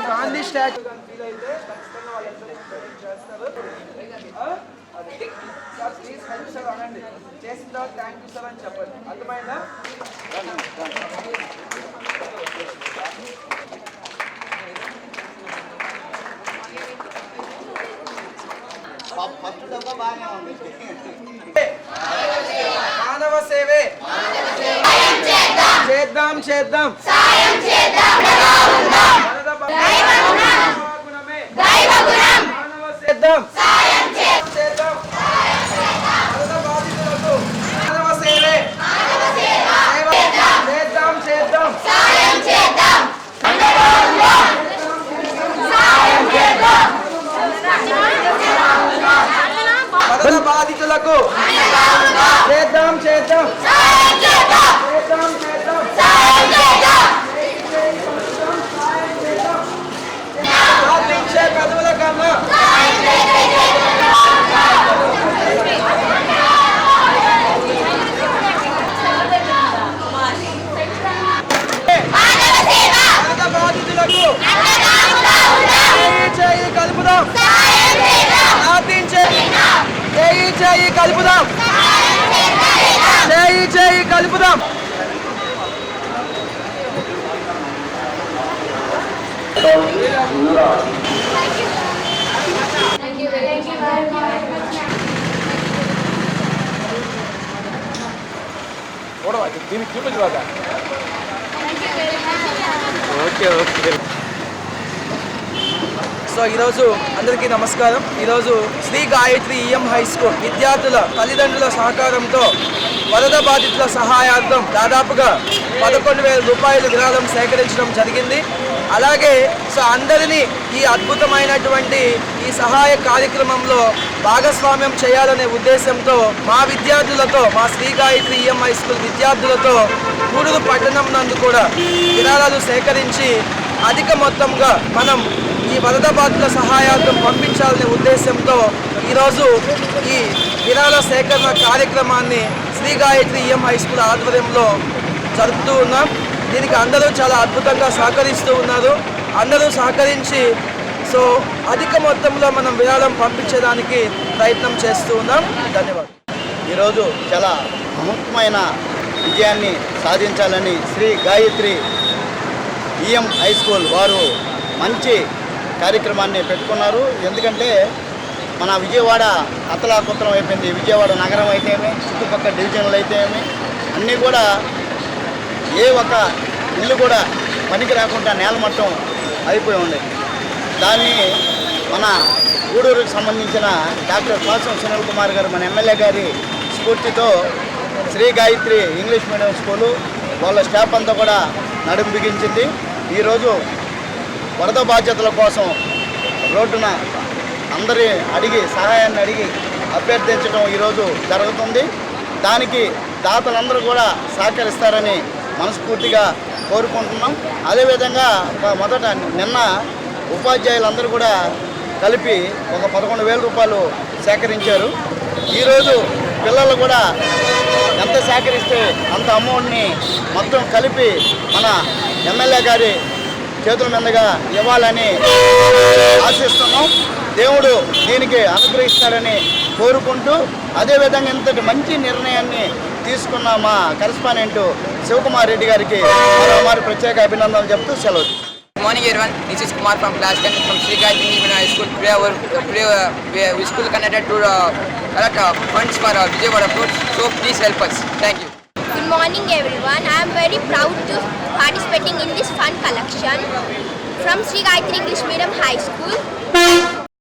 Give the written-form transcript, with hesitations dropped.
Gandhi statue చేసిన తర్వాత thank you sir అని చెప్పండి. అర్థమైందా? మానవ సేవే చేద్దాం చేద్దాం మానవ చేద్దాం చేద్దాం మానవ సేవే చేద్దాం చేద్దాం వరద బాధితులకు చేద్దాం చేద్దాం చేద్దాం చేద్దాం సాధించే పదవుల కన్నా వరద బాధితులకు చేయి కలుపుదాం సాధించే చేయి కలుపుదాం చేయి కలుపుదాం సో ఈరోజు అందరికీ నమస్కారం. ఈరోజు Shri Gayatri EM high school విద్యార్థుల తల్లిదండ్రుల సహకారంతో వరద బాధితుల సహాయార్థం దాదాపుగా 11,000 రూపాయలు విరాళం సేకరించడం జరిగింది. అలాగే సో అందరినీ ఈ అద్భుతమైనటువంటి ఈ సహాయ కార్యక్రమంలో భాగస్వామ్యం చేయాలనే ఉద్దేశంతో మా విద్యార్థులతో మా Shri Gayatri EM high school విద్యార్థులతో గూడూరు పట్టణం నందు కూడా విరాళాలు సేకరించి అధిక మొత్తంగా మనం ఈ వరద బాధితుల సహాయార్థం పంపించాలనే ఉద్దేశంతో ఈరోజు ఈ విరాళ సేకరణ కార్యక్రమాన్ని Shri Gayatri EM high school ఆధ్వర్యంలో జరుపుతూ ఉన్నాం. దీనికి అందరూ చాలా అద్భుతంగా సహకరిస్తూ ఉన్నారు. అందరూ సహకరించి సో అధిక మొత్తంలో మనం విరాళం పంపించడానికి ప్రయత్నం చేస్తూ ఉన్నాం. ధన్యవాదాలు. ఈరోజు చాలా ముఖ్యమైన విజయాన్ని సాధించాలని Shri Gayatri EM high school వారు మంచి కార్యక్రమాన్ని పెట్టుకున్నారు. ఎందుకంటే మన విజయవాడ అతలాకుతలం అయిపోయింది. విజయవాడ నగరం అయితేమి, చుట్టుపక్కల డివిజన్లు అయితేమి అన్నీ కూడా ఏ ఒక్క ఇల్లు కూడా పనికి రాకుండా నేలమట్టం అయిపోయి ఉంది. దాన్ని మన గూడూరుకు సంబంధించిన డాక్టర్ పాసం సునీల్ కుమార్ గారు మన ఎమ్మెల్యే గారి స్ఫూర్తితో Shri Gayatri English medium school వాళ్ళ స్టాఫ్ అంతా కూడా నడుము బిగించింది. ఈరోజు వరద బాధ్యతల కోసం రోడ్డున అందరి సహాయాన్ని అడిగి అభ్యర్థించడం ఈరోజు జరుగుతుంది. దానికి దాతలందరూ కూడా సహకరిస్తారని మనస్ఫూర్తిగా కోరుకుంటున్నాం. అదేవిధంగా నిన్న ఉపాధ్యాయులందరూ కూడా కలిపి ఒక 11,000 రూపాయలు సేకరించారు. ఈరోజు పిల్లలు కూడా ఎంత సేకరిస్తే అంత అమౌంట్ని మొత్తం కలిపి మన ఎమ్మెల్యే గారి చేతుల మీదుగా ఇవ్వాలని ఆశిస్తున్నాం. దేవుడు దీనికి అనుగ్రహిస్తారని కోరుకుంటూ అదేవిధంగా ఇంతటి మంచి నిర్ణయాన్ని తీసుకున్న మా కరెస్పాండెంట్ శివకుమార్ రెడ్డి గారికి మరోమారు ప్రత్యేక అభినందనలు చెప్తూ సెలవు. Good morning everyone, this is Kumar from class 10 from Sri Gayatri English High School. We school connected to collect funds for Vijayawada Floats, so please help us. Thank you. Good morning everyone, I am very proud to participating in this fund collection from Sri Gayatri English Medium High School.